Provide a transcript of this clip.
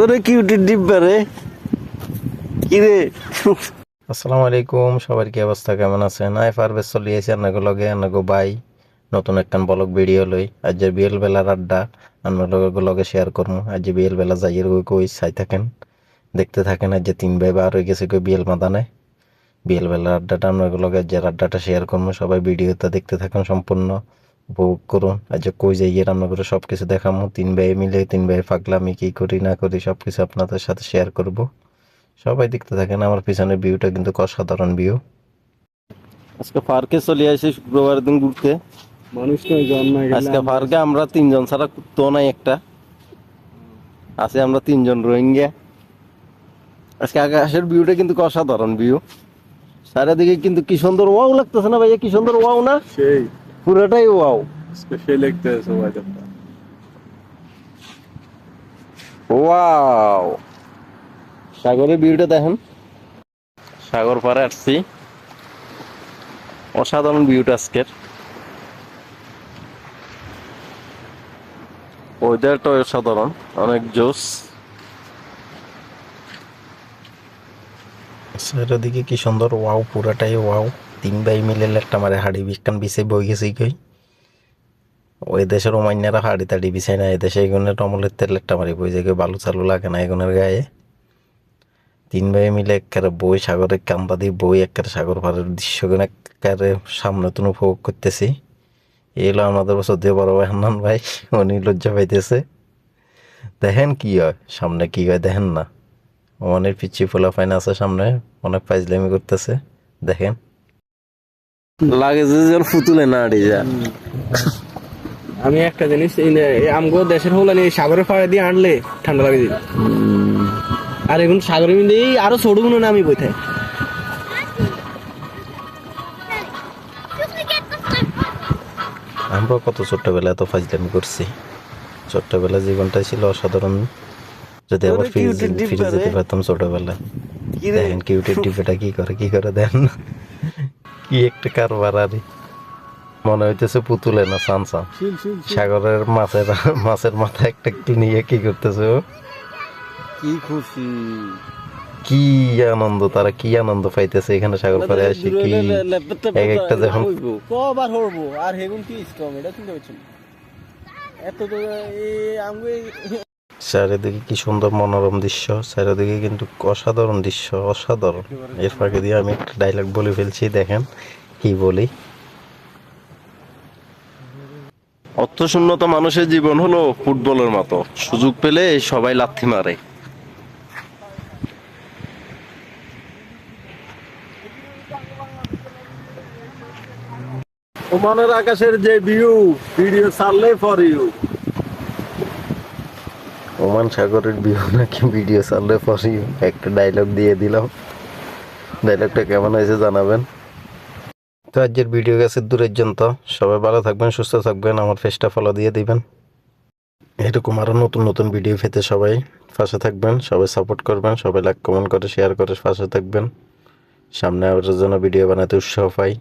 ওরে কিউটির ডিব্বা রে কি রে। আসসালামু আলাইকুম, সবার কি অবস্থা, কেমন আছেন? আই পারভেজ চলি আছি আন্নাগো লগে আন্নাগো বাই নতুন একখান ব্লগ ভিডিও লই। আজ যে বিয়েল বেলার আড্ডা আন্নাগো লগে শেয়ার করবো। আজ যে বিয়েল বেলা যাইয়ের কই চাই থাকেন, দেখতে থাকেন। আজ যে 3 ভাই বার হয়ে গেছে কই বিয়েল মাদানে। বিয়েল বেলার আড্ডাটা আন্নাগো লগে যে আড্ডাটা শেয়ার করবো, সবাই ভিডিওটা দেখতে থাকেন, সম্পূর্ণ উপভোগ করুন। আজ যে কই যাইয়ে রান্না করে সব কিছু দেখামো। 3 ভাই মিলে 3 ভাই পাগলামি কি করি না করি সব কিছু আপনাদের সাথে শেয়ার করব। সবাই দেখতে থাকেন। আমার পিছনের ভিউটা কিন্তু অসাধারণ ভিউ। আজকে পার্কে চলে আসি শুক্রবার দিন ঘুরতে। মানুষ নয় জন নয় আজকে পার্কে আমরা 3 জন ছাড়া তো নাই একটা আছে, আমরা 3 জন রোহিঙ্গা। আজকে আকাশের ভিউটা কিন্তু অসাধারণ ভিউ। চারিদিকে কিন্তু কি সুন্দর ওয়াও লাগতেছে না ভাইয়া? কি সুন্দর ওয়াও না, সেই পুরোটাই ওয়াও। সেই লিখতে সবাই ওয়াও, সাগরের ভিউটা দেখেন। সাগর পাড়ে আসছি, অসাধারণ ভিউটা আজকের। ওয়েদারটা অসাধারণ, অনেক জোস। চারিদিকে কি সুন্দর ওয়াও, পুরাটাই ওয়াও। 3 ভাই মিলে একটা মারে হাড়ি বিকান বিছে বই গেছে কই। ওই দেশের রোমাইনারা হাড়ি তাড়ি বিছাই না, এদেশে এগুনের টমলের তেল একটা মারি বই যে বালু চালু লাগে না এগুনের গায়ে। 3 ভাই মিলে একেবারে বই সাগরের কান্দা দিয়ে বই একেবারে সাগর পাড়ের দৃশ্যগুলো একেবারে সামনে তুন উপভোগ করতেছি। এলো আমাদের বছর দিয়ে বড় ভাই হান্নান ভাই, উনি লজ্জা পাইতেছে। দেখেন কি হয় সামনে, কি হয় দেখেন না। অনেক পিচ্ছি ফোলা ফাইন আছে সামনে, অনেক ফাইজলামি করতেছে, দেখেন। লাগে যে যেন ফুতুলে না আড়ি যা। আমি একটা জিনিস আমগো দেশের হল সাগরের পাড়ে দিয়ে আনলে ঠান্ডা লাগে দিন। আর এখন সাগরের মধ্যে আরো ছোট গুলো না আমি বইতে আমরা কত ছোট্টবেলায় এত ফাইজলামি করছি। ছোট্টবেলা জীবনটাই ছিল অসাধারণ। যদি আবার ওরে কিউটের ফিরে ডিব্বা যেতে রে। পারতাম ছোটবেলায়। কি রে? দেখেন কিউটের টিপেটা কি করে দেখেন। কি একটা কারবার আরে, মনে হইতেছে পুতুলে না সানসা। সাগরের মাছের মাথা একটা নিয়ে কি করতেছে ও। কি খুশি, কি আনন্দ, তারা কি আনন্দ পাইতেছে এখানে সাগর পাড়ে আসি। কি এক একটা যখন কবার হরবো আর হেগুন কি স্ট্রং এটা চিন্তা করছেন এত তো আমগো চারিদিকে কি সুন্দর মনোরম দৃশ্য, চারিদিকে কিন্তু অসাধারণ দৃশ্য, অসাধারণ। এর ফাঁকে দিয়ে আমি একটা ডায়লগ বলে ফেলছি, দেখেন কি বলি। অর্থশূন্যতা মানুষের জীবন হলো ফুটবলের মতো, সুযোগ পেলে সবাই লাথি মারে। ওমানের আকাশের যে ভিউ, ভিডিও ছাড়লে ফর ইউ। ওমান সাগরের ভিউ নাকি ভিডিও চাললে পরে একটা ডায়লগ দিয়ে দিলাম। ডায়লগটা কেমন হয়েছে জানাবেন। তো আজকের ভিডিও গেছে দূরের জন্য। সবাই ভালো থাকবেন, সুস্থ থাকবেন, আমার পেজটা ফলো দিয়ে দিবেন। এরকম আরো নতুন নতুন ভিডিও পেতে সবাই পাশে থাকবেন, সবাই সাপোর্ট করবেন, সবাই লাইক কমেন্ট করে শেয়ার করে পাশে থাকবেন। সামনে আবার যেন ভিডিও বানাতে উৎসাহ পাই।